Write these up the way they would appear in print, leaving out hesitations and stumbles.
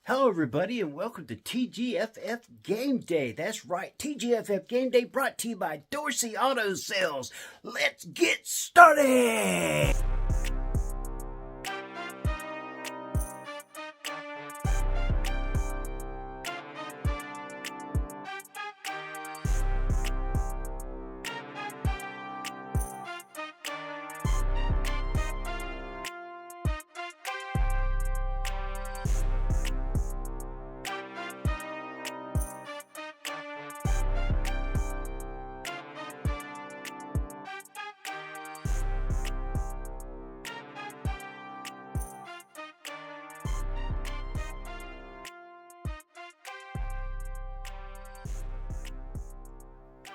Hello, everybody, and welcome to TGFF Game Day. That's right, TGFF Game Day brought to you by Dorsey Auto Sales. Let's get started!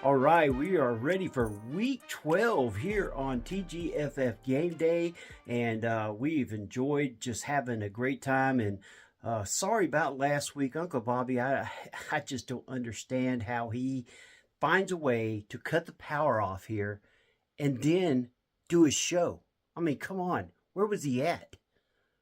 All right, we are ready for week 12 here on TGFF Game Day, and we've enjoyed just having a great time. And sorry about last week, Uncle Bobby. I just don't understand how he finds a way to cut the power off here and then do his show. I mean, come on, where was he at?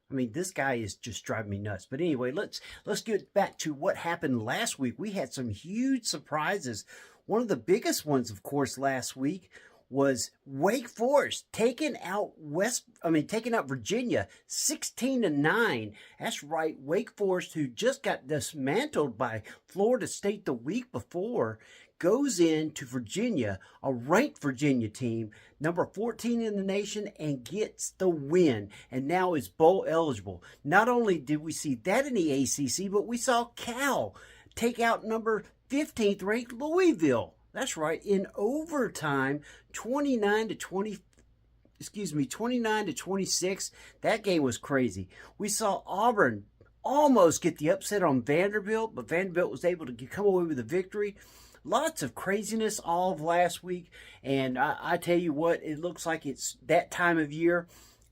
I mean, this guy is just driving me nuts. But anyway, let's get back to what happened last week. We had some huge surprises. One of the biggest ones, of course, last week was Wake Forest taking out Virginia 16-9. That's right, Wake Forest, who just got dismantled by Florida State the week before, goes into Virginia, a ranked Virginia team, number 14 in the nation, and gets the win, and now is bowl eligible. Not only did we see that in the ACC, but we saw Cal take out number 15th ranked Louisville. That's right, in overtime, 29 to 26. That game was crazy. We saw Auburn almost get the upset on Vanderbilt, but Vanderbilt was able to come away with a victory. Lots of craziness all of last week, and I tell you what, it looks like it's that time of year.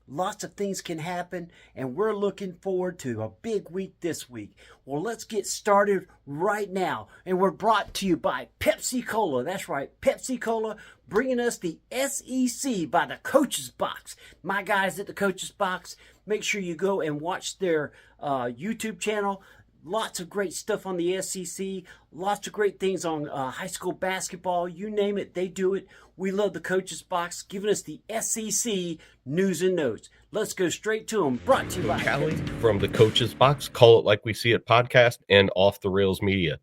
Lots of things can happen, and we're looking forward to a big week this week. Well, let's get started right now, and we're brought to you by Pepsi Cola. That's right, Pepsi Cola, bringing us the SEC by the Coach's Box. My guys at the Coach's Box, make sure you go and watch their YouTube channel. Lots of great stuff on the SEC, lots of great things on high school basketball. You name it, they do it. We love the Coach's Box, giving us the SEC news and notes. Let's go straight to them. Brought to you by Callie from the Coach's Box, Call It Like We See It podcast, and Off the Rails Media.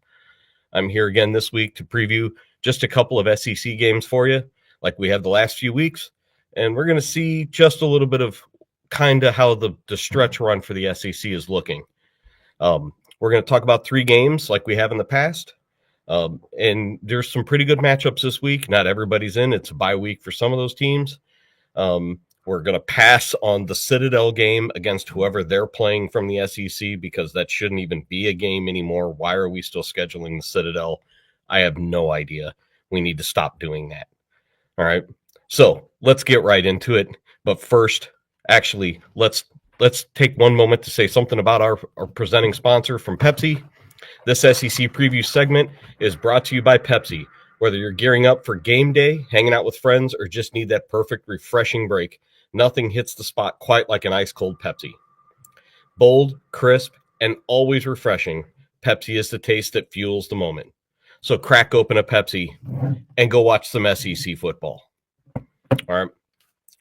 I'm here again this week to preview just a couple of SEC games for you, like we have the last few weeks. And we're going to see just a little bit of kind of how the stretch run for the SEC is looking. We're going to talk about 3 games like we have in the past. And there's some pretty good matchups this week. Not everybody's in. It's a bye week for some of those teams. We're going to pass on the Citadel game against whoever they're playing from the SEC because that shouldn't even be a game anymore. Why are we still scheduling the Citadel? I have no idea. We need to stop doing that. All right. So let's get right into it. But first, actually, let's take one moment to say something about our presenting sponsor from Pepsi. This SEC preview segment is brought to you by Pepsi. Whether you're gearing up for game day, hanging out with friends, or just need that perfect, refreshing break, nothing hits the spot quite like an ice-cold Pepsi. Bold, crisp, and always refreshing, Pepsi is the taste that fuels the moment. So crack open a Pepsi and go watch some SEC football. All right.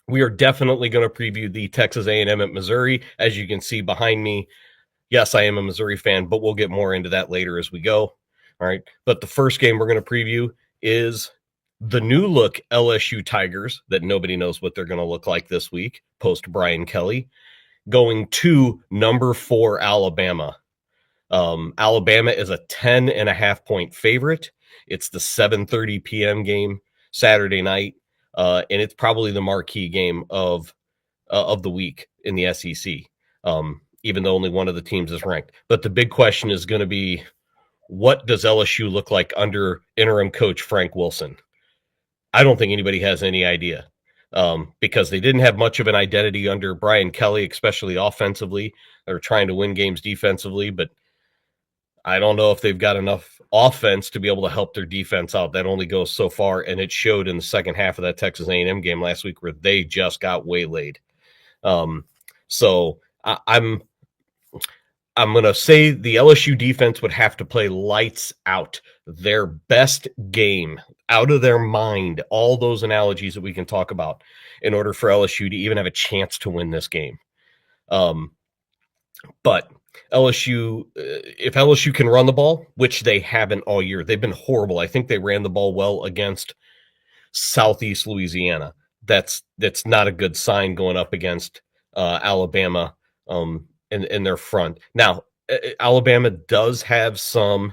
We are definitely going to preview the Texas A&M at Missouri. As you can see behind me, yes, I am a Missouri fan, but we'll get more into that later as we go. All right. But the first game we're going to preview is the new look LSU Tigers that nobody knows what they're going to look like this week, post Brian Kelly, going to number 4 Alabama. Alabama is a 10.5-point favorite. It's the 7:30 p.m. game Saturday night. And it's probably the marquee game of the week in the SEC, even though only one of the teams is ranked. But the big question is going to be, what does LSU look like under interim coach Frank Wilson? I don't think anybody has any idea because they didn't have much of an identity under Brian Kelly, especially offensively. They were trying to win games defensively, but I don't know if they've got enough offense to be able to help their defense out. That only goes so far, and it showed in the second half of that Texas A&M game last week where they just got waylaid. So I'm I'm going to say the LSU defense would have to play lights out, their best game, out of their mind, all those analogies that we can talk about in order for LSU to even have a chance to win this game. But LSU, if LSU can run the ball, which they haven't all year, they've been horrible. I think they ran the ball well against Southeast Louisiana. That's not a good sign going up against Alabama in their front. Now, Alabama does have some.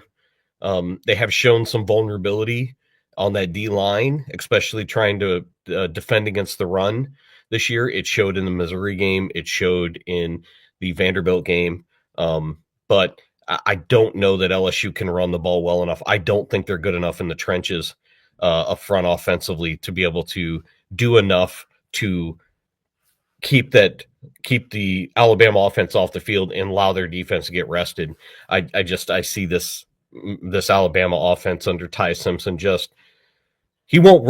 They have shown some vulnerability on that D line, especially trying to defend against the run this year. It showed in the Missouri game. It showed in the Vanderbilt game. But I don't know that LSU can run the ball well enough. I don't think they're good enough in the trenches up front offensively to be able to do enough to keep the Alabama offense off the field and allow their defense to get rested. I see this Alabama offense under Ty Simpson he won't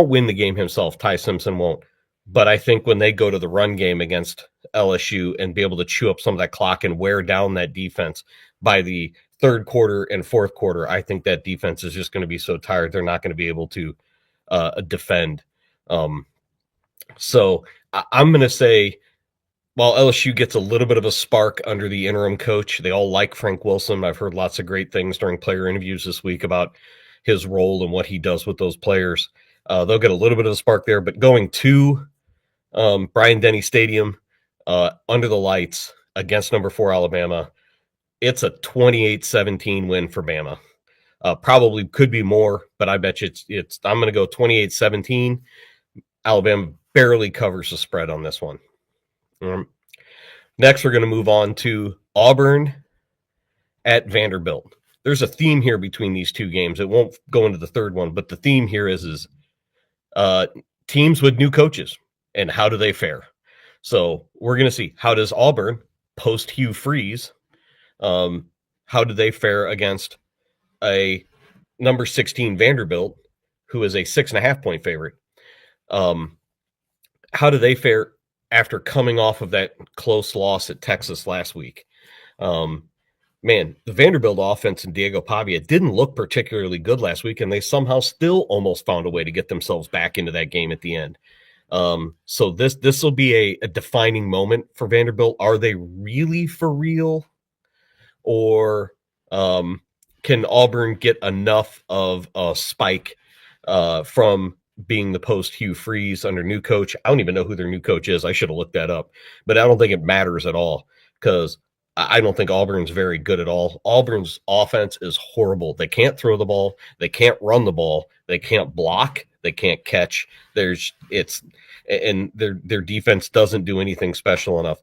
win the game himself. Ty Simpson won't. But I think when they go to the run game against LSU and be able to chew up some of that clock and wear down that defense by the third quarter and fourth quarter, I think that defense is just going to be so tired they're not going to be able to defend. So I'm going to say, while LSU gets a little bit of a spark under the interim coach, they all like Frank Wilson. I've heard lots of great things during player interviews this week about his role and what he does with those players. They'll get a little bit of a spark there, but going to Bryant-Denny Stadium under the lights against number 4 Alabama, it's a 28-17 win for Bama. Probably could be more, but I bet you it's I'm going to go 28-17. Alabama barely covers the spread on this one. Next, we're going to move on to Auburn at Vanderbilt. There's a theme here between these two games. It won't go into the third one, but the theme here is teams with new coaches and how do they fare. So we're going to see, how does Auburn post Hugh Freeze? How do they fare against a number 16 Vanderbilt, who is a 6.5-point favorite? How do they fare after coming off of that close loss at Texas last week? Man, the Vanderbilt offense and Diego Pavia didn't look particularly good last week, and they somehow still almost found a way to get themselves back into that game at the end. So this will be a defining moment for Vanderbilt. Are they really for real? Or can Auburn get enough of a spike from being the post Hugh Freeze under new coach? I don't even know who their new coach is. I should have looked that up, but I don't think it matters at all because I don't think Auburn's very good at all. Auburn's offense is horrible. They can't throw the ball. They can't run the ball. They can't block. They can't catch. Their defense doesn't do anything special enough.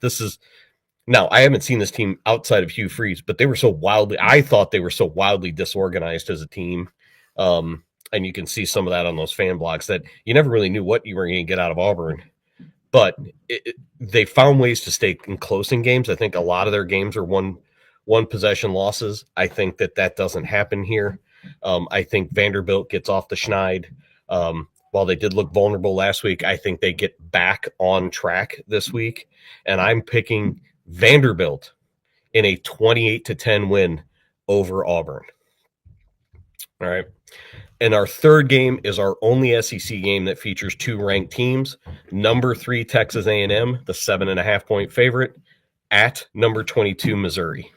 Now, I haven't seen this team outside of Hugh Freeze, but I thought they were so wildly disorganized as a team. And you can see some of that on those fan blogs that you never really knew what you were going to get out of Auburn. But they found ways to stay close in games. I think a lot of their games are one possession losses. I think that doesn't happen here. I think Vanderbilt gets off the schneid. While they did look vulnerable last week, I think they get back on track this week. And I'm picking Vanderbilt in a 28-10 win over Auburn. All right. And our third game is our only SEC game that features two ranked teams. Number 3, Texas A&M, the 7.5-point favorite, at number 22, Missouri.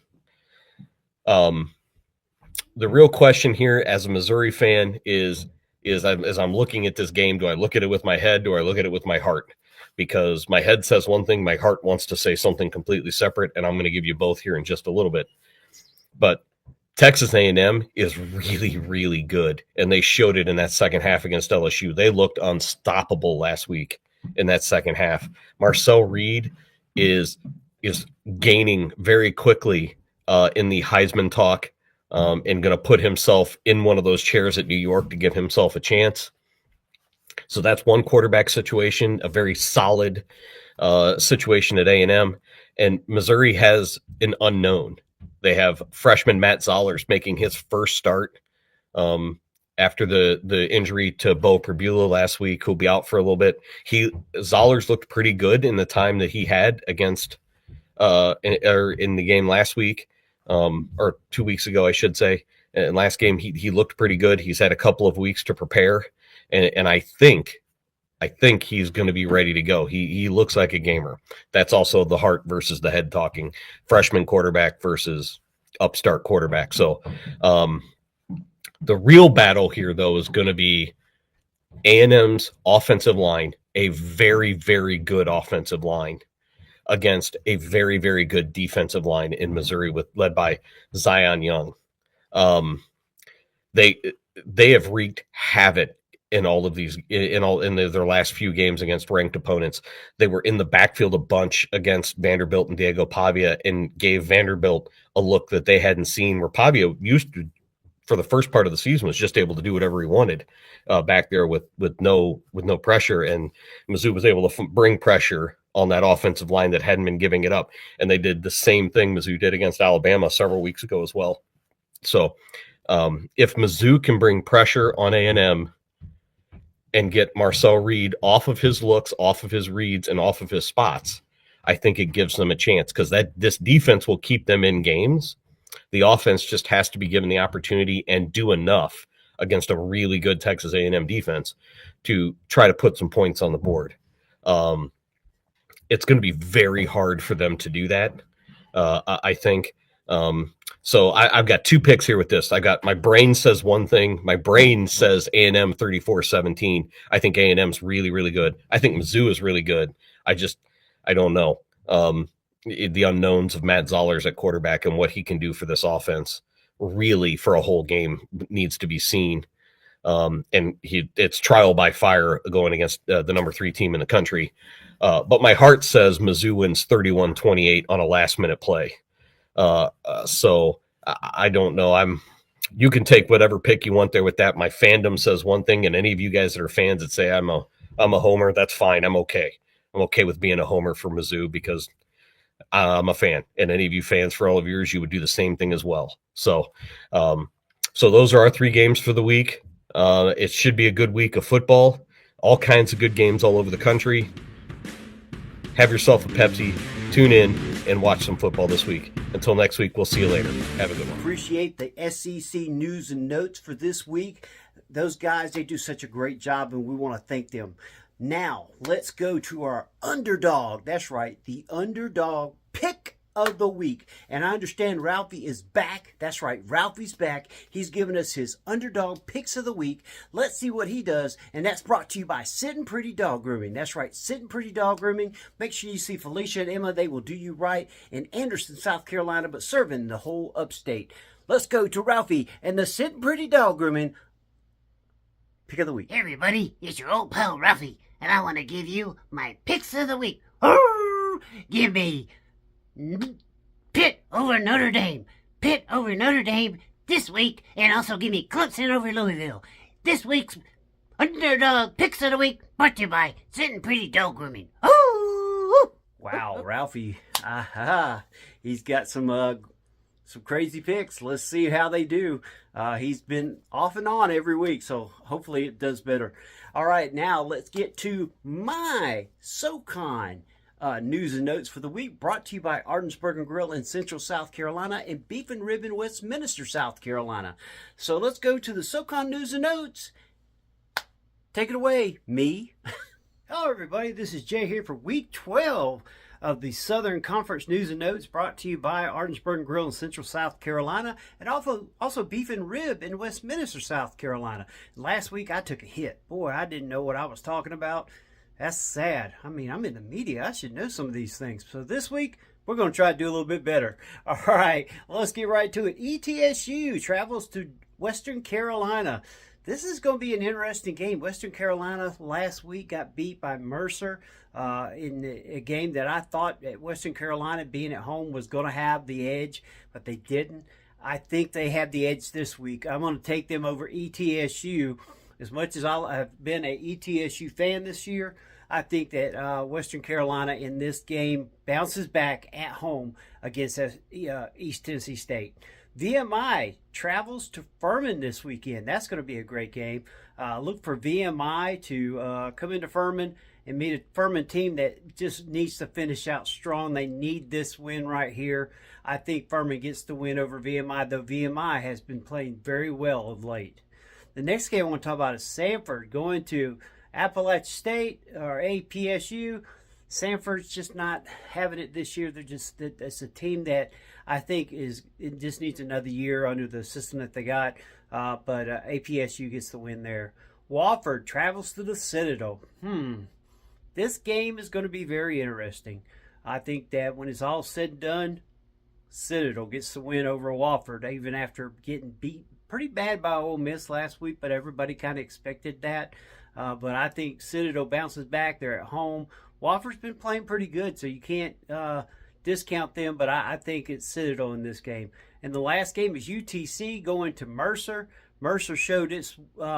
The real question here as a Missouri fan is as I'm looking at this game, do I look at it with my head? Do I look at it with my heart? Because my head says one thing, my heart wants to say something completely separate, and I'm going to give you both here in just a little bit. But Texas A&M is really, really good, and they showed it in that second half against LSU. They looked unstoppable last week in that second half. Marcel Reed is gaining very quickly in the Heisman talk and going to put himself in one of those chairs at New York to give himself a chance. So that's one quarterback situation, a very solid situation at A&M. And Missouri has an unknown. They have freshman Matt Zollers making his first start after the injury to Bo Pribula last week, who'll be out for a little bit. Zollers looked pretty good in the time that he had against or in the game last week, or 2 weeks ago, I should say. And last game, he looked pretty good. He's had a couple of weeks to prepare, and I think he's going to be ready to go. He looks like a gamer. That's also the heart versus the head talking. Freshman quarterback versus upstart quarterback. So the real battle here, though, is going to be A&M's offensive line, a very, very good offensive line, against a very, very good defensive line in Missouri, led by Zion Young. They have wreaked havoc in all of these in their last few games against ranked opponents. They were in the backfield a bunch against Vanderbilt and Diego Pavia, and gave Vanderbilt a look that they hadn't seen, where Pavia used to, for the first part of the season, was just able to do whatever he wanted back there with no pressure, and Mizzou was able to bring pressure on that offensive line that hadn't been giving it up. And they did the same thing Mizzou did against Alabama several weeks ago as well. So if Mizzou can bring pressure on A&M and get Marcel Reed off of his looks, off of his reads, and off of his spots, I think it gives them a chance, because this defense will keep them in games. The offense just has to be given the opportunity and do enough against a really good Texas A&M defense to try to put some points on the board. It's going to be very hard for them to do that, I think. So I've got two picks here with this. My brain says one thing. My brain says A&M 34-17. I think A&M's really, really good. I think Mizzou is really good. I don't know. The unknowns of Matt Zollers at quarterback and what he can do for this offense, really, for a whole game, needs to be seen. And it's trial by fire going against the number 3 team in the country. But my heart says Mizzou wins 31-28 on a last-minute play. So I don't know. You can take whatever pick you want there with that. My fandom says one thing, and any of you guys that are fans that say I'm a homer, that's fine. I'm okay. I'm okay with being a homer for Mizzou, because I'm a fan, and any of you fans for all of yours, you would do the same thing as well. So those are our 3 games for the week. It should be a good week of football. All kinds of good games all over the country. Have yourself a Pepsi. Tune in and watch some football this week. Until next week, we'll see you later. Have a good one. Appreciate the SEC news and notes for this week. Those guys, they do such a great job, and we want to thank them. Now, let's go to our underdog. That's right, the underdog pick of the week. And I understand Ralphie is back. That's right, Ralphie's back. He's given us his underdog picks of the week. Let's see what he does. And that's brought to you by Sitting Pretty Dog Grooming. That's right, Sitting Pretty Dog Grooming. Make sure you see Felicia and Emma. They will do you right in Anderson, South Carolina, but serving the whole upstate. Let's go to Ralphie and the Sitting Pretty Dog Grooming pick of the week. Hey everybody, it's your old pal Ralphie, and I want to give you my picks of the week. Give me Pitt over Notre Dame. Pitt over Notre Dame this week, and also give me Clemson over Louisville. This week's underdog picks of the week brought to you by Sitting Pretty Dog Grooming. Wow, Ralphie. He's got some crazy picks. Let's see how they do. He's been off and on every week, so hopefully it does better. All right, now let's get to my SoCon news and notes for the week, brought to you by Ardensburg and Grill in Central South Carolina and Beef and Rib in Westminster, South Carolina. So let's go to the SoCon news and notes. Take it away, me. Hello, everybody. This is Jay here for week 12 of the Southern Conference News and Notes, brought to you by Ardensburg and Grill in Central South Carolina, and also Beef and Rib in Westminster, South Carolina. Last week I took a hit. Boy, I didn't know what I was talking about. That's sad. I mean, I'm in the media. I should know some of these things. So this week, we're going to try to do a little bit better. All right, well, let's get right to it. ETSU travels to Western Carolina. This is going to be an interesting game. Western Carolina last week got beat by Mercer in a game that I thought Western Carolina, being at home, was going to have the edge, but they didn't. I think they have the edge this week. I'm going to take them over ETSU. As much as I've been an ETSU fan this year, I think that Western Carolina in this game bounces back at home against East Tennessee State. VMI travels to Furman this weekend. That's going to be a great game. Look for VMI to come into Furman and meet a Furman team that just needs to finish out strong. They need this win right here. I think Furman gets the win over VMI, though VMI has been playing very well of late. The next game I want to talk about is Sanford going to Appalachian State or APSU. Sanford's just not having it this year. It's a team that I think it just needs another year under the system that they got. But APSU gets the win there. Wofford travels to the Citadel. This game is going to be very interesting. I think that when it's all said and done, Citadel gets the win over Wofford, even after getting beat pretty bad by Ole Miss last week, but everybody kind of expected that. But I think Citadel bounces back. They're at home. Wofford's been playing pretty good, so you can't discount them, but I think it's Citadel in this game. And the last game is UTC going to Mercer. Mercer showed its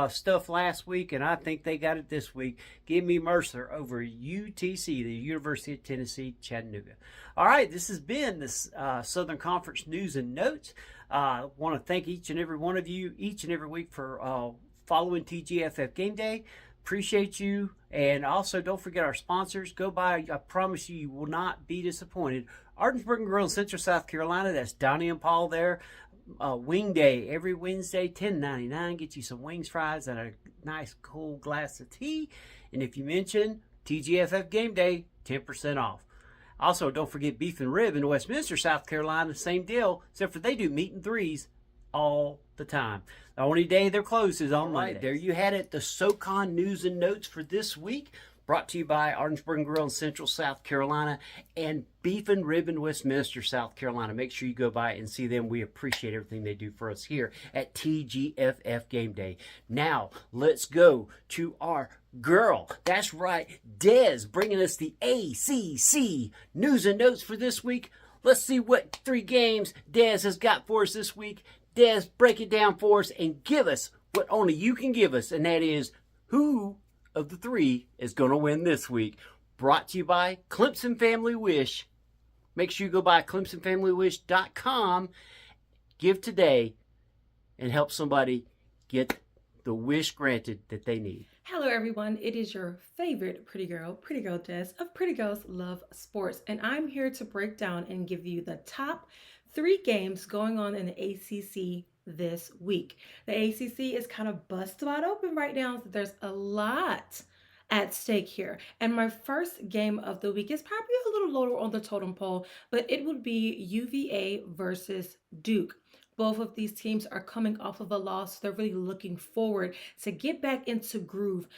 stuff last week, and I think they got it this week. Give me Mercer over UTC, the University of Tennessee, Chattanooga. All right, this has been this Southern Conference News and Notes. I want to thank each and every one of you each and every week for following TGFF Game Day. Appreciate you. And also, don't forget our sponsors. Go by. I promise you, you will not be disappointed. Ardensburg Grill in Central South Carolina. That's Donnie and Paul there. Wing Day every Wednesday, $10.99. Get you some wings, fries, and a nice cool glass of tea. And if you mention TGFF Game Day, 10% off. Also, don't forget Beef and Rib in Westminster, South Carolina. Same deal, except for they do meat and threes all the time. The only day they're closed is on Monday. There you had it, the SoCon News and Notes for this week. Brought to you by Ardensburg Grill in Central South Carolina and Beef and Rib in Westminster, South Carolina. Make sure you go by and see them. We appreciate everything they do for us here at TGFF Game Day. Now, let's go to our girl. That's right, Des, bringing us the ACC News and Notes for this week. Let's see what 3 games Des has got for us this week. Des, break it down for us and give us what only you can give us, and that is who of the 3 is going to win this week. Brought to you by Clemson Family Wish. Make sure you go by ClemsonFamilyWish.com. Give today and help somebody get the wish granted that they need. Hello everyone, it is your favorite pretty girl Des of Pretty Girls Love Sports, and I'm here to break down and give you the top 3 games going on in the ACC this week. The ACC is kind of busted wide open right now, so there's a lot at stake here. And my first game of the week is probably a little lower on the totem pole, but it would be UVA versus Duke. Both of these teams are coming off of a loss. They're really looking forward to get back into groove.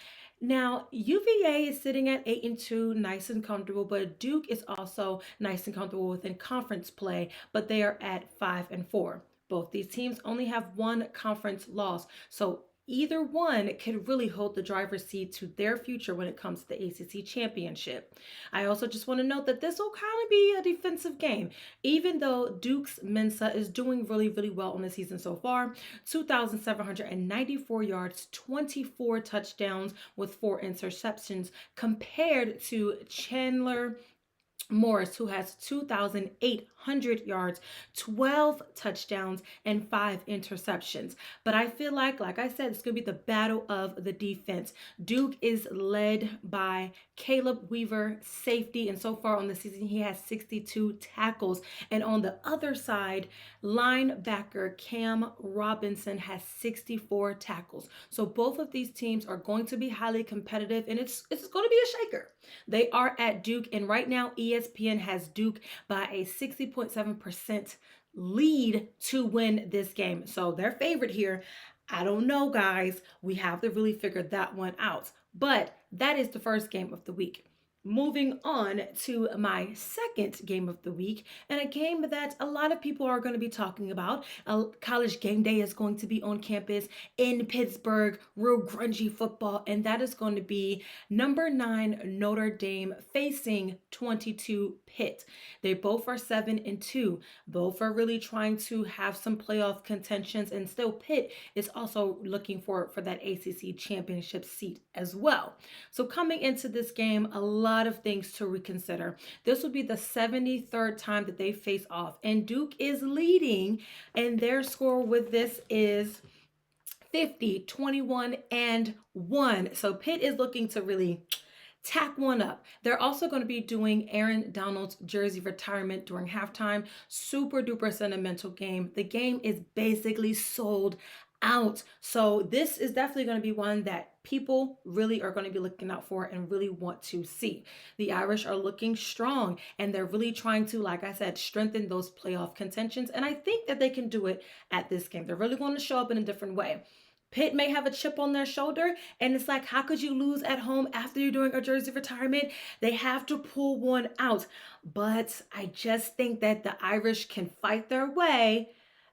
Now, UVA is sitting at 8-2, nice and comfortable, but Duke is also nice and comfortable within conference play, but they are at 5-4. Both these teams only have 1 conference loss, so either one could really hold the driver's seat to their future when it comes to the ACC championship. I also just want to note that this will kind of be a defensive game, even though Duke's Mensa is doing really, really well on the season so far. 2,794 yards, 24 touchdowns with 4 interceptions, compared to Chandler Morris, who has 2,800 yards, 12 touchdowns, and 5 interceptions. But I feel like I said, it's going to be the battle of the defense. Duke is led by Caleb Weaver, safety, and so far on the season, he has 62 tackles. And on the other side, linebacker Cam Robinson has 64 tackles. So both of these teams are going to be highly competitive, and it's going to be a shaker. They are at Duke, and right now ESPN has Duke by a 60.7% lead to win this game. So they're favored here. I don't know, guys. We have to really figure that one out. But that is the first game of the week. Moving on to my second game of the week, and a game that a lot of people are going to be talking about. College game day is going to be on campus in Pittsburgh, real grungy football, and that is going to be number 9 Notre Dame facing 22 Pitt. They both are 7-2. Both are really trying to have some playoff contentions, and still Pitt is also looking for that ACC championship seat as well. So coming into this game, a lot lot of things to reconsider. This will be the 73rd time that they face off, and Duke is leading, and their score with this is 50, 21, and 1. So Pitt is looking to really tack one up. They're also going to be doing Aaron Donald's jersey retirement during halftime. Super duper sentimental game. The game is basically sold out. So this is definitely going to be one that people really are going to be looking out for and really want to see. The Irish are looking strong, and they're really trying to, like I said, strengthen those playoff contentions. And I think that they can do it at this game. They're really going to show up in a different way. Pitt may have a chip on their shoulder, and it's like, how could you lose at home after you're doing a jersey retirement? They have to pull one out. But I just think that the Irish can fight their way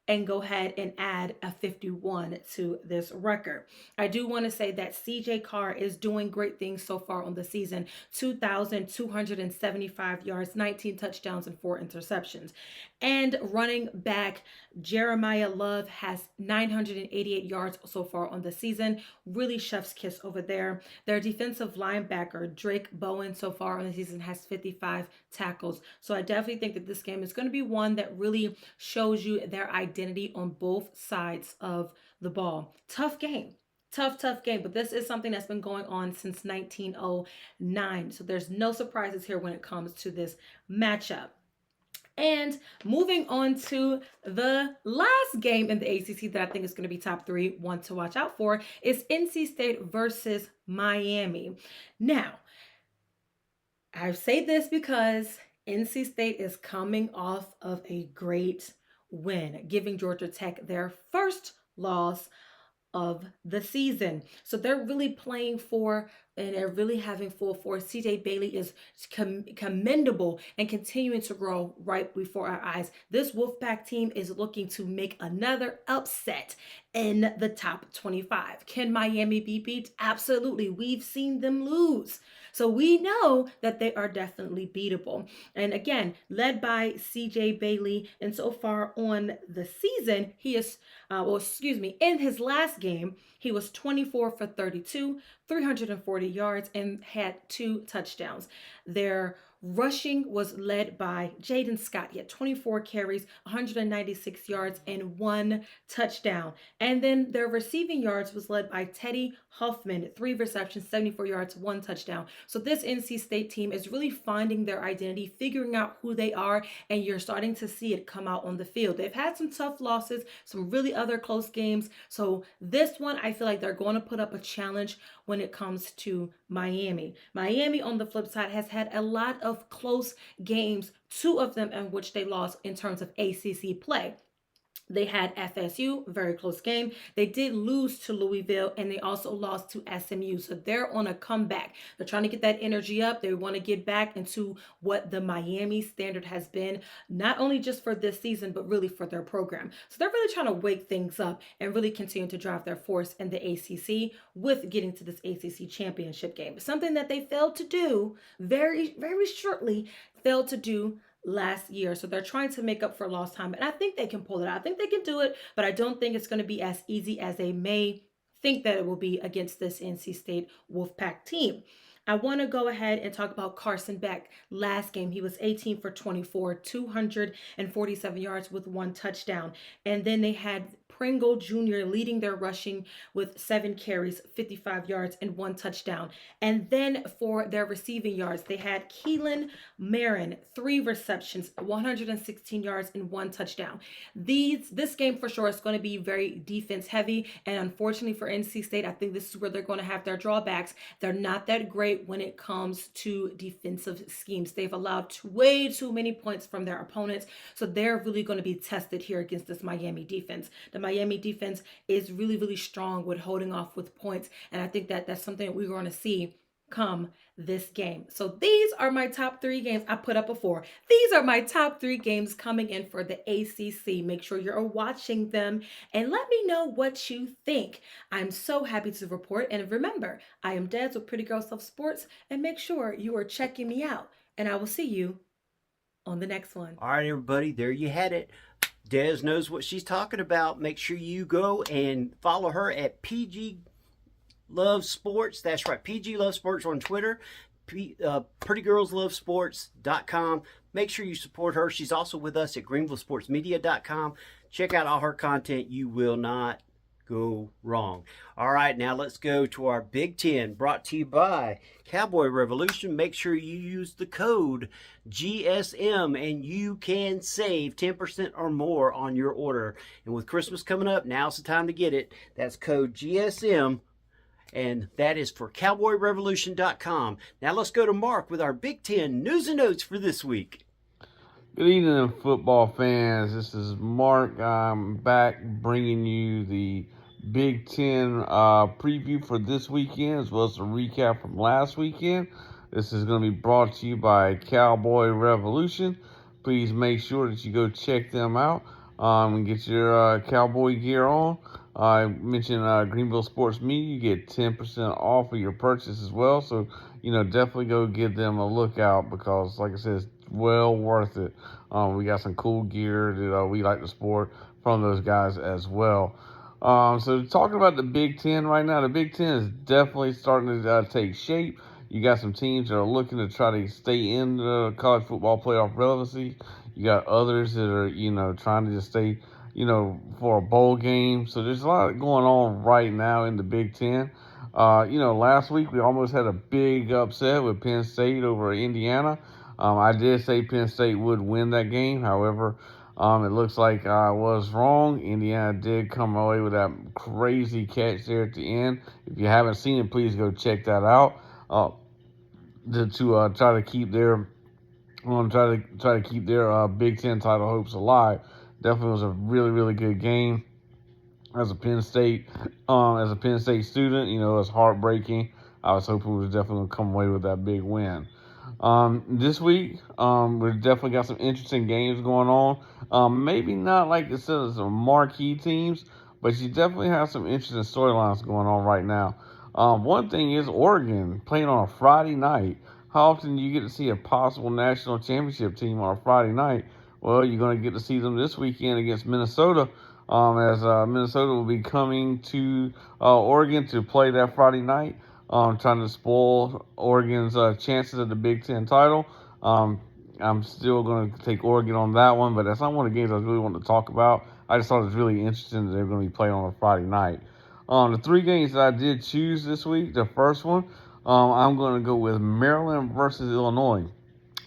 and go ahead and add a 51 to this record. I do want to say that CJ Carr is doing great things so far on the season. 2,275 yards, 19 touchdowns, and 4 interceptions. And running back Jeremiah Love has 988 yards so far on the season. Really chef's kiss over there. Their defensive linebacker Drake Bowen so far on the season has 55 tackles. So I definitely think that this game is going to be one that really shows you their identity on both sides of the ball. Tough game. Tough game, but this is something that's been going on since 1909. So there's no surprises here when it comes to this matchup. And moving on to the last game in the ACC that I think is going to be top 3, one to watch out for, is NC State versus Miami. Now, I say this because NC State is coming off of a great win, giving Georgia Tech their first loss of the season. So they're really playing for, and they're really having full force. CJ Bailey is commendable and continuing to grow right before our eyes. This Wolfpack team is looking to make another upset in the top 25. Can Miami be beat? Absolutely. We've seen them lose. So we know that they are definitely beatable. And again, led by CJ Bailey. And so far on the season, he is, in his last game, he was 24 for 32, 340 yards, and had 2 touchdowns. Their rushing was led by Jaden Scott. He had 24 carries, 196 yards, and 1 touchdown. And then their receiving yards was led by Teddy Huffman, 3 receptions, 74 yards, 1 touchdown. So this NC State team is really finding their identity, figuring out who they are, and you're starting to see it come out on the field. They've had some tough losses, some really other close games. So this one, I feel like they're going to put up a challenge when it comes to Miami. Miami, on the flip side, has had a lot of close games, 2 of them in which they lost in terms of ACC play. They had FSU, very close game. They did lose to Louisville, and they also lost to SMU. So they're on a comeback. They're trying to get that energy up. They want to get back into what the Miami standard has been, not only just for this season, but really for their program. So they're really trying to wake things up and really continue to drive their force in the ACC with getting to this ACC championship game. Something that they failed to do very, very shortly, failed to do last year. So they're trying to make up for lost time, and I think they can pull it out. I think they can do it, but I don't think it's going to be as easy as they may think that it will be against this NC State Wolfpack team. I want to go ahead and talk about Carson Beck. Last game, he was 18 for 24, 247 yards with 1 touchdown. And then they had Pringle Jr. leading their rushing with 7 carries, 55 yards, and 1 touchdown. And then for their receiving yards, they had Keelan Marin, 3 receptions, 116 yards, and 1 touchdown. This game for sure is going to be very defense heavy. And unfortunately for NC State, I think this is where they're going to have their drawbacks. They're not that great when it comes to defensive schemes. They've allowed way too many points from their opponents. So they're really going to be tested here against this Miami defense. The Miami defense is really, really strong with holding off with points. And I think that that's something that we're going to see come this game. So these are my top 3 games. I put up before. These are my top 3 games coming in for the ACC. Make sure you're watching them and let me know what you think. I'm so happy to report. And remember, I am Des with Pretty Girl Self Sports, and make sure you are checking me out. And I will see you on the next one. All right, everybody, there you had it. Des knows what she's talking about. Make sure you go and follow her at PG Love Sports. That's right, PG Love Sports on Twitter. PrettyGirlsLoveSports.com. Make sure you support her. She's also with us at GreenvilleSportsMedia.com. Check out all her content. You will not go wrong. All right, now let's go to our Big Ten, brought to you by Cowboy Revolution. Make sure you use the code GSM and you can save 10% or more on your order. And with Christmas coming up, now's the time to get it. That's code GSM, and that is for CowboyRevolution.com. Now let's go to Mark with our Big Ten news and notes for this week. Good evening, football fans. This is Mark. I'm back bringing you the Big Ten preview for this weekend, as well as a recap from last weekend. This is going to be brought to you by Cowboy Revolution. Please make sure that you go check them out and get your cowboy gear on. I mentioned Greenville Sports Media. You get 10% off of your purchase as well. So, definitely go give them a look out because, like I said, it's well worth it. We got some cool gear that we like to sport from those guys as well. So talking about the Big Ten right now, the Big Ten is definitely starting to take shape. You got some teams that are looking to try to stay in the college football playoff relevancy. You got others that are, trying to just stay, for a bowl game. So there's a lot going on right now in the Big Ten. Last week we almost had a big upset with Penn State over Indiana. I did say Penn State would win that game. However, it looks like I was wrong. Indiana did come away with that crazy catch there at the end. If you haven't seen it, please go check that out. To try to keep their Big Ten title hopes alive. Definitely was a really, really good game. As a Penn State student, it was heartbreaking. I was hoping we was definitely going to come away with that big win. This week, we've definitely got some interesting games going on. Maybe not like it says some marquee teams, but you definitely have some interesting storylines going on right now. One thing is Oregon playing on a Friday night. How often do you get to see a possible national championship team on a Friday night? Well, you're going to get to see them this weekend against Minnesota, as Minnesota will be coming to Oregon to play that Friday night. Trying to spoil Oregon's chances at the Big Ten title. I'm still going to take Oregon on that one, but that's not one of the games I really wanted to talk about. I just thought it was really interesting that they're going to be playing on a Friday night. The three games that I did choose this week, the first one, I'm going to go with Maryland versus Illinois.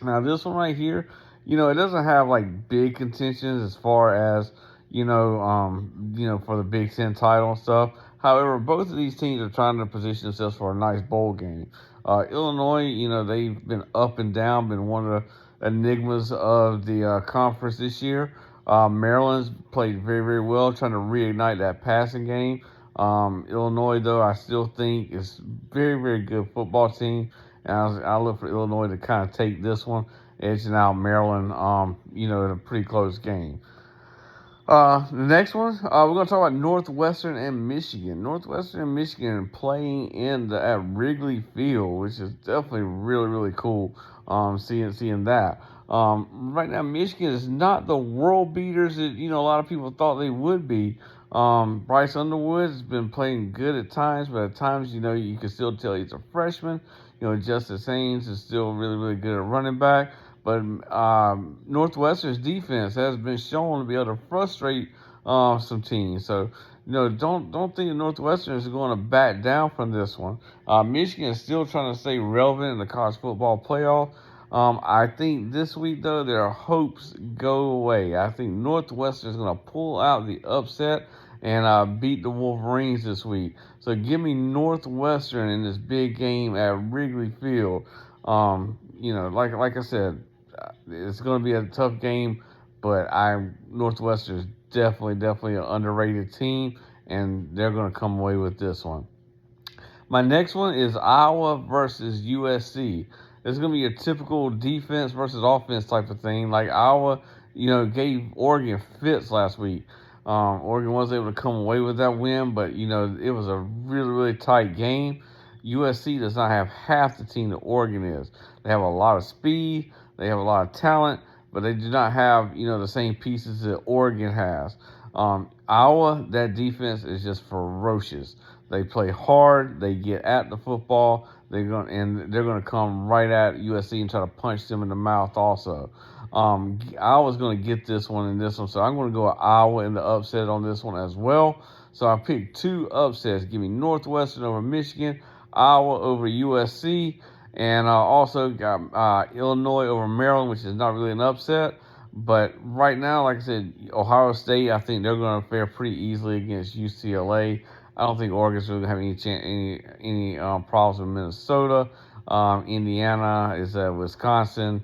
Now, this one right here, it doesn't have like big contentions as far as, for the Big Ten title and stuff. However, both of these teams are trying to position themselves for a nice bowl game. Illinois, they've been up and down, been one of the enigmas of the conference this year. Maryland's played very, very well, trying to reignite that passing game. Illinois, though, I still think is very, very good football team. And I look for Illinois to kind of take this one, edging out Maryland, in a pretty close game. The next one, we're going to talk about Northwestern and Michigan. Northwestern and Michigan playing at Wrigley Field, which is definitely really, really cool, seeing that. Right now, Michigan is not the world beaters that, a lot of people thought they would be. Bryce Underwood has been playing good at times, but at times, you can still tell he's a freshman. Justice Haynes is still really, really good at running back. But Northwestern's defense has been shown to be able to frustrate some teams. So, don't think Northwestern is going to back down from this one. Michigan is still trying to stay relevant in the college football playoff. I think this week, though, their hopes go away. I think Northwestern is going to pull out the upset and beat the Wolverines this week. So give me Northwestern in this big game at Wrigley Field. Like I said, it's going to be a tough game, but Northwestern is definitely an underrated team, and they're going to come away with this one. My next one is Iowa versus USC. It's going to be a typical defense versus offense type of thing. Like Iowa, gave Oregon fits last week. Oregon was able to come away with that win, but, it was a really, really tight game. USC does not have half the team that Oregon is. They have a lot of speed. They have a lot of talent. but they do not have, the same pieces that Oregon has. Iowa, that defense is just ferocious. They play hard. They get at the football. They're gonna come right at USC and try to punch them in the mouth also. Iowa's gonna get this one in this one, so I'm gonna go with Iowa in the upset on this one as well. So I picked 2 upsets. Give me Northwestern over Michigan, Iowa over USC, and also got Illinois over Maryland, which is not really an upset. But right now, like I said, Ohio State, I think they're going to fare pretty easily against UCLA. I don't think Oregon's really have any problems with Minnesota. Indiana is at Wisconsin.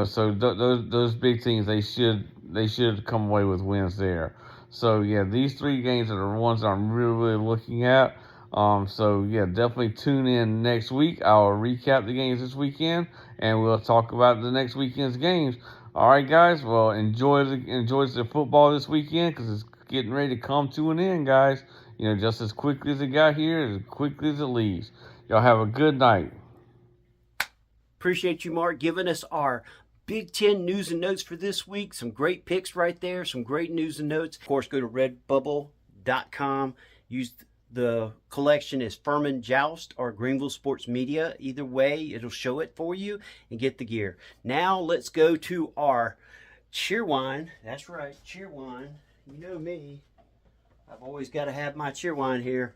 So those big teams, they should come away with wins there. So yeah, these 3 games are the ones that I'm really looking at. So yeah, definitely tune in next week. I'll recap the games this weekend, and we'll talk about the next weekend's games. All right, guys. Well, enjoy the football this weekend because it's getting ready to come to an end, guys. Just as quickly as it got here, as quickly as it leaves. Y'all have a good night. Appreciate you, Mark, giving us our Big Ten news and notes for this week. Some great picks right there. Some great news and notes. Of course, go to redbubble.com. Use the collection is Furman Joust or Greenville Sports Media. Either way, it'll show it for you and get the gear. Now let's go to our Cheerwine. That's right, Cheerwine. You know me. I've always got to have my Cheerwine here.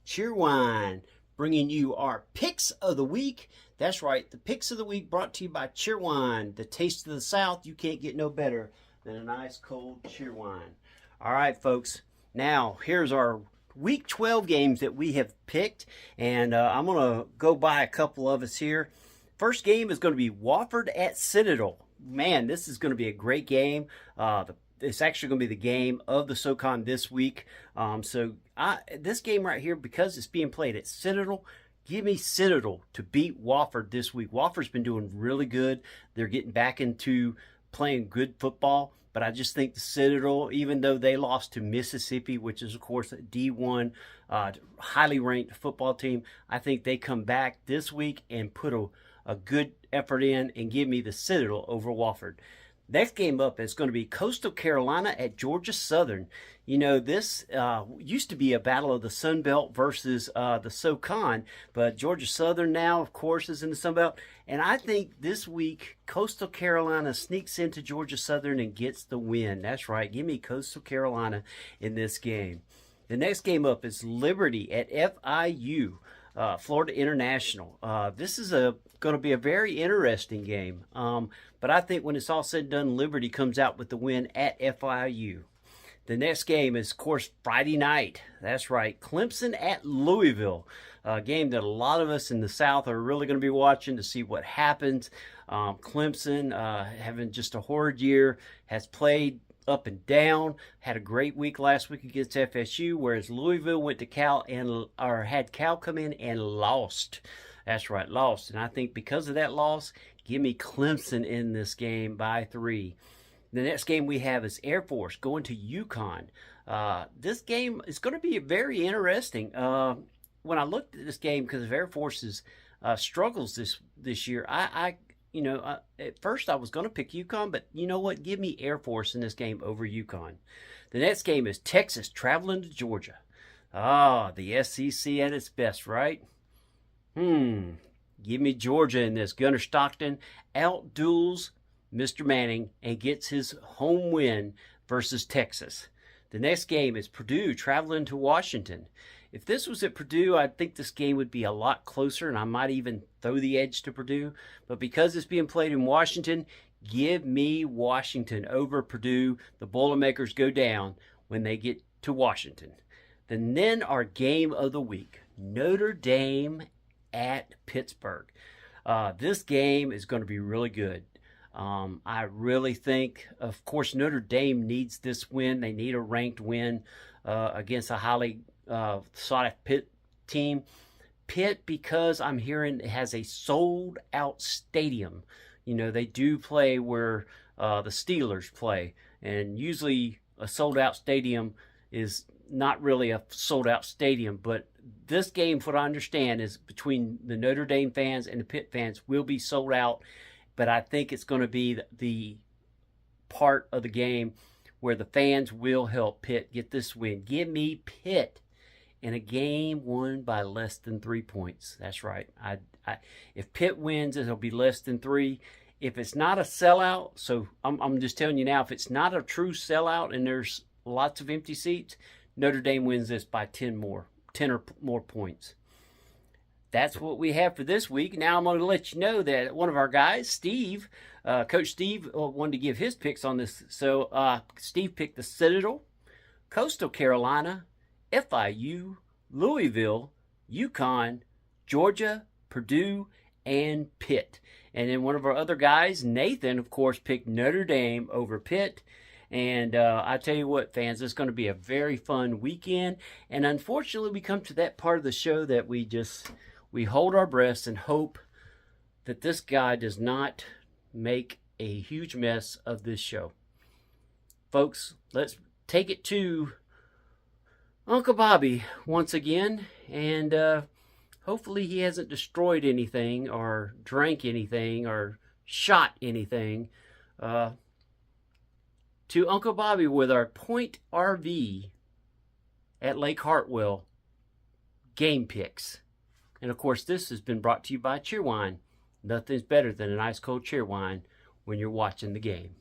Cheerwine, bringing you our picks of the week. That's right, the picks of the week brought to you by Cheerwine. The taste of the South. You can't get no better than a nice cold Cheerwine. All right, folks. Now, here's our Week 12 games that we have picked, and I'm going to go by a couple of us here. First game is going to be Wofford at Citadel. Man, this is going to be a great game. It's actually going to be the game of the SoCon this week. This game right here, because it's being played at Citadel, give me Citadel to beat Wofford this week. Wofford's been doing really good. They're getting back into playing good football. But I just think the Citadel, even though they lost to Mississippi, which is, of course, a D1 highly ranked football team, I think they come back this week and put a good effort in and give me the Citadel over Wofford. Next game up is going to be Coastal Carolina at Georgia Southern. This used to be a battle of the Sun Belt versus the SoCon, but Georgia Southern now, of course, is in the Sun Belt. And I think this week, Coastal Carolina sneaks into Georgia Southern and gets the win. That's right. Give me Coastal Carolina in this game. The next game up is Liberty at FIU, Florida International. This is going to be a very interesting game. But I think when it's all said and done, Liberty comes out with the win at FIU. The next game is, of course, Friday night. That's right, Clemson at Louisville. A game that a lot of us in the South are really going to be watching to see what happens. Clemson, having just a horrid year, has played up and down. Had a great week last week against FSU, whereas Louisville went to Cal had Cal come in and lost. That's right, lost. And I think because of that loss, give me Clemson in this game by 3. The next game we have is Air Force going to UConn. This game is going to be very interesting. When I looked at this game, because of Air Force's struggles this year, at first I was going to pick UConn, but you know what? Give me Air Force in this game over UConn. The next game is Texas traveling to Georgia. The SEC at its best, right? Give me Georgia in this. Gunnar Stockton outduels Mr. Manning and gets his home win versus Texas. The next game is Purdue traveling to Washington. If this was at Purdue, I think this game would be a lot closer, and I might even throw the edge to Purdue. But because it's being played in Washington, give me Washington over Purdue. The Boilermakers go down when they get to Washington. And then our game of the week, Notre Dame at Pittsburgh. This game is going to be really good. I really think, of course, Notre Dame needs this win. They need a ranked win against a highly sought-after Pitt team. Pitt, because I'm hearing it has a sold-out stadium. They do play where the Steelers play, and usually a sold-out stadium is not really a sold-out stadium, but this game, from what I understand, is between the Notre Dame fans and the Pitt fans will be sold out. But I think it's going to be the part of the game where the fans will help Pitt get this win. Give me Pitt in a game won by less than 3 points. That's right. If Pitt wins, it'll be less than 3. If it's not a sellout, so I'm just telling you now, if it's not a true sellout and there's lots of empty seats, Notre Dame wins this by 10 or more points. That's what we have for this week. Now I'm going to let you know that one of our guys, Steve, Coach Steve, wanted to give his picks on this. So Steve picked the Citadel, Coastal Carolina, FIU, Louisville, UConn, Georgia, Purdue, and Pitt. And then one of our other guys, Nathan, of course, picked Notre Dame over Pitt. And I tell you what, fans, it's going to be a very fun weekend. And unfortunately, we come to that part of the show that we hold our breaths and hope that this guy does not make a huge mess of this show. Folks, let's take it to Uncle Bobby once again, and hopefully he hasn't destroyed anything or drank anything or shot anything. To Uncle Bobby with our Point RV at Lake Hartwell game picks. And of course, this has been brought to you by Cheerwine. Nothing's better than an ice cold Cheerwine when you're watching the game.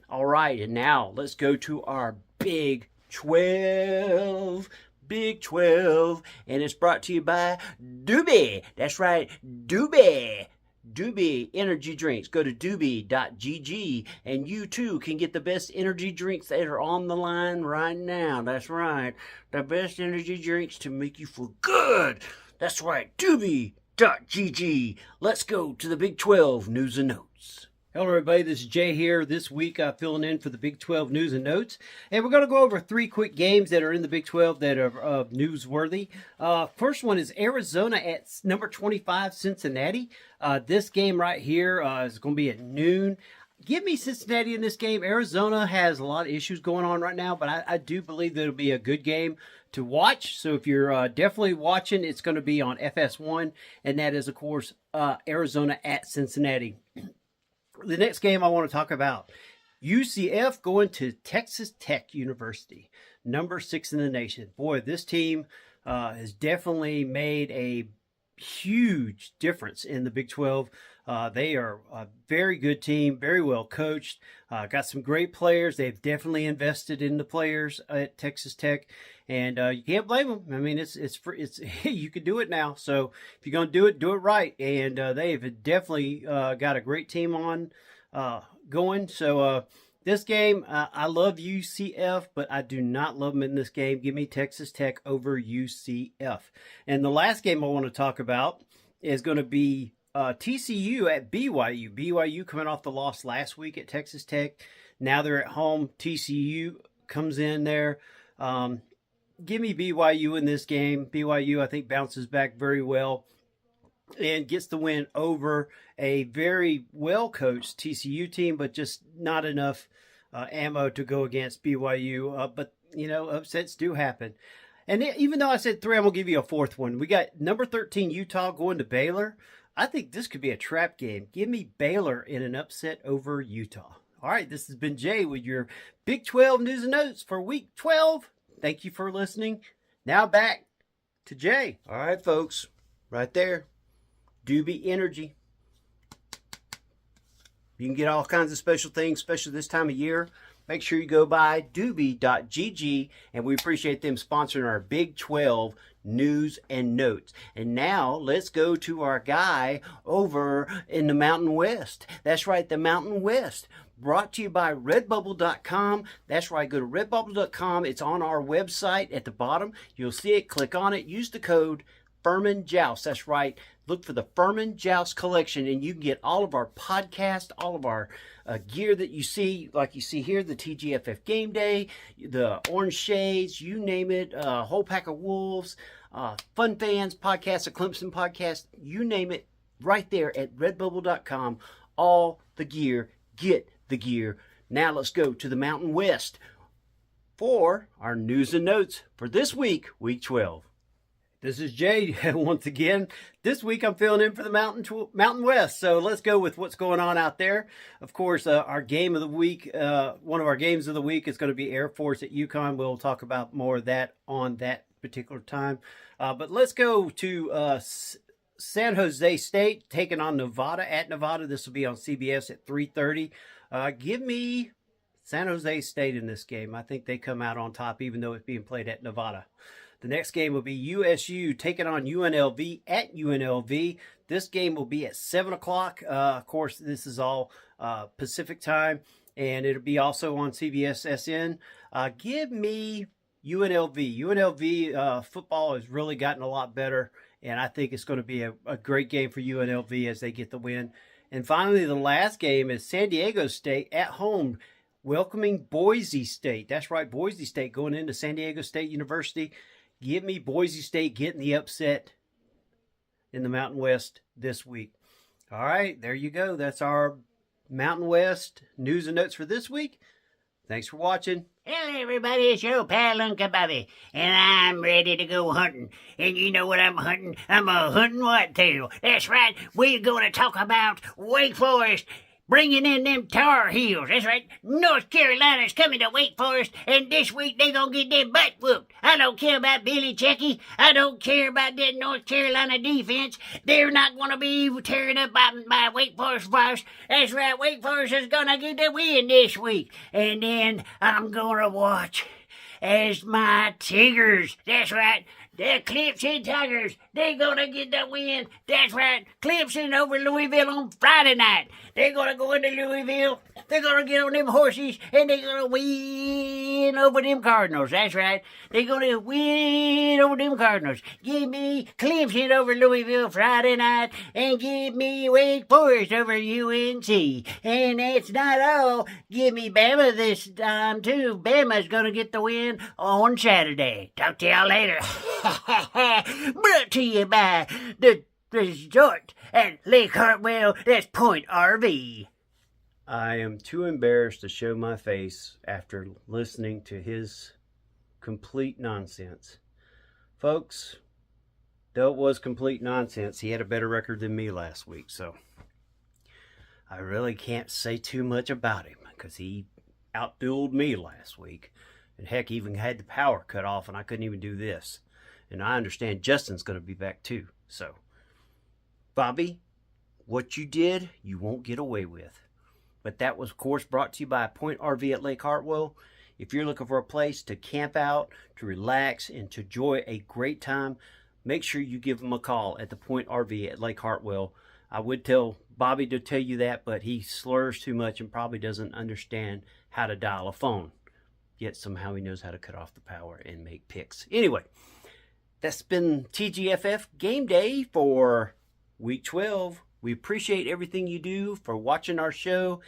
All right, and now let's go to our Big 12. Big 12. And it's brought to you by Doobie. That's right, Doobie. Doobie energy drinks. Go to doobie.gg and you too can get the best energy drinks that are on the line right now. That's right, the best energy drinks to make you feel good. That's right, doobie.gg. Let's go to the Big 12 news and notes. Hello everybody, this is Jay here. This week I'm filling in for the Big 12 news and notes. And we're going to go over 3 quick games that are in the Big 12 that are newsworthy. First one is Arizona at number 25, Cincinnati. This game right here is going to be at noon. Give me Cincinnati in this game. Arizona has a lot of issues going on right now, but I do believe that it'll be a good game to watch. So if you're definitely watching, it's going to be on FS1, and that is, of course, Arizona at Cincinnati. The next game I want to talk about, UCF going to Texas Tech University, number 6 in the nation. Boy, this team has definitely made a huge difference in the Big 12. They are a very good team, very well coached, got some great players. They've definitely invested in the players at Texas Tech, and you can't blame them. I mean, it's you can do it now. So if you're going to do it right. And they've definitely got a great team on going. So this game, I love UCF, but I do not love them in this game. Give me Texas Tech over UCF. And the last game I want to talk about is going to be TCU at BYU. BYU coming off the loss last week at Texas Tech. Now they're at home. TCU comes in there. Give me BYU in this game. BYU, I think, bounces back very well and gets the win over a very well-coached TCU team, but just not enough ammo to go against BYU. But, upsets do happen. And even though I said 3, I'm going to give you a 4th one. We got number 13 Utah going to Baylor. I think this could be a trap game. Give me Baylor in an upset over Utah. All right, this has been Jay with your Big 12 news and notes for week 12. Thank you for listening. Now back to Jay. All right, folks, right there, Doobie Energy. You can get all kinds of special things, especially this time of year. Make sure you go by doobie.gg, and we appreciate them sponsoring our Big 12 news and notes. And now let's go to our guy over in the Mountain West. That's right, the Mountain West. Brought to you by redbubble.com. That's right, go to redbubble.com. It's on our website at the bottom. You'll see it. Click on it. Use the code Furman Joust. That's right. Look for the Furman Joust collection, and you can get all of our podcasts, all of our gear that you see, like you see here, the TGFF Game Day, the Orange Shades, you name it, a whole pack of wolves, Fun Fans podcast, a Clemson podcast, you name it, right there at redbubble.com. All the gear. Get the gear. Now let's go to the Mountain West for our news and notes for this week, week 12. This is Jay once again. This week I'm filling in for the Mountain West. So let's go with what's going on out there. Of course, our game of the week, one of our games of the week is going to be Air Force at UConn. We'll talk about more of that on that particular time. But let's go to San Jose State taking on Nevada at Nevada. This will be on CBS at 3:30. Give me San Jose State in this game. I think they come out on top, even though it's being played at Nevada. The next game will be USU taking on UNLV at UNLV. This game will be at 7 o'clock. Of course, this is all Pacific time, and it'll be also on CBS SN. Give me UNLV. UNLV football has really gotten a lot better, and I think it's going to be a great game for UNLV as they get the win. And finally, the last game is San Diego State at home, welcoming Boise State. That's right, Boise State going into San Diego State University. Give me Boise State getting the upset in the Mountain West this week. All right, there you go. That's our Mountain West news and notes for this week. Thanks for watching. Hello, everybody. It's your old pal, Uncle Bobby, and I'm ready to go hunting. And you know what I'm hunting? I'm a hunting whitetail. That's right. We're going to talk about Wake Forest bringing in them Tar Heels. That's right. North Carolina's coming to Wake Forest, and this week they gonna get their butt whooped. I don't care about Billy Checky. I don't care about that North Carolina defense. They're not gonna be tearing up by Wake Forest Force. That's right. Wake Forest is gonna get the win this week. And then I'm gonna watch as my Tigers, that's right, the Clemson Tigers, they're gonna get the win. That's right, Clemson over Louisville on Friday night. They're gonna go into Louisville, they're gonna get on them horses, and they're gonna win over them Cardinals. That's right, they're gonna win over them Cardinals. Give me Clemson over Louisville Friday night, and give me Wake Forest over UNC. And that's not all. Give me Bama this time too. Bama's gonna get the win on Saturday. Talk to y'all later. Brought to you by the resort at Lake Hartwell. That's Point RV. I am too embarrassed to show my face after listening to his complete nonsense. Folks, though it was complete nonsense, he had a better record than me last week, so I really can't say too much about him because he outdueled me last week. And heck, even had the power cut off and I couldn't even do this. And I understand Justin's going to be back too. So, Bobby, what you did, you won't get away with. But that was, of course, brought to you by Point RV at Lake Hartwell. If you're looking for a place to camp out, to relax, and to enjoy a great time, make sure you give them a call at the Point RV at Lake Hartwell. I would tell Bobby to tell you that, but he slurs too much and probably doesn't understand how to dial a phone. Yet somehow he knows how to cut off the power and make picks. Anyway, that's been TGFF Game Day for Week 12. We appreciate everything you do for watching our show.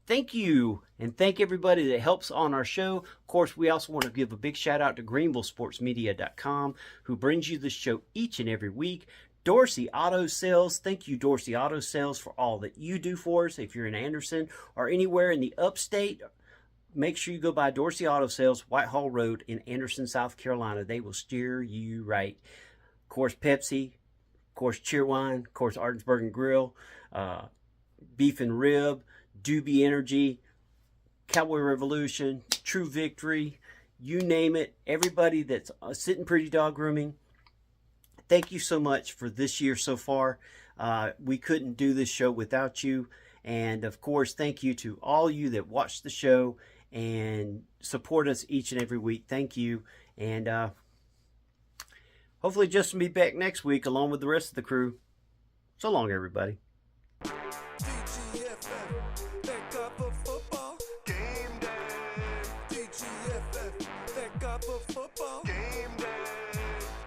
Thank you, and thank everybody that helps on our show. Of course, we also want to give a big shout out to GreenvilleSportsMedia.com, who brings you the show each and every week. Dorsey Auto Sales, thank you, Dorsey Auto Sales, for all that you do for us. If you're in Anderson or anywhere in the upstate, make sure you go by Dorsey Auto Sales, Whitehall Road in Anderson, South Carolina. They will steer you right. Of course, Pepsi, of course, Cheerwine, of course, Ardensburg and Grill, Beef and Rib, Doobie Energy, Cowboy Revolution, True Victory, you name it. Everybody that's Sitting Pretty Dog Grooming, thank you so much for this year so far. We couldn't do this show without you. And, of course, thank you to all you that watch the show and support us each and every week. Thank you. And hopefully Justin will be back next week along with the rest of the crew. So long, everybody. TGFF, thank God for football. Game day. TGFF, thank God for football. Game day.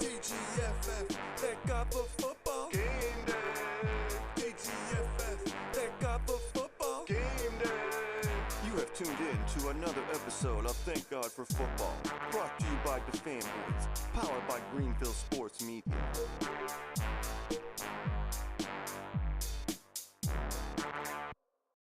TGFF, thank God for football. Game day. TGFF, thank God for football. Game day. You have tuned in to another episode of Thank God for Football, brought to you by the Fanboys, powered by Greenville Sports Media.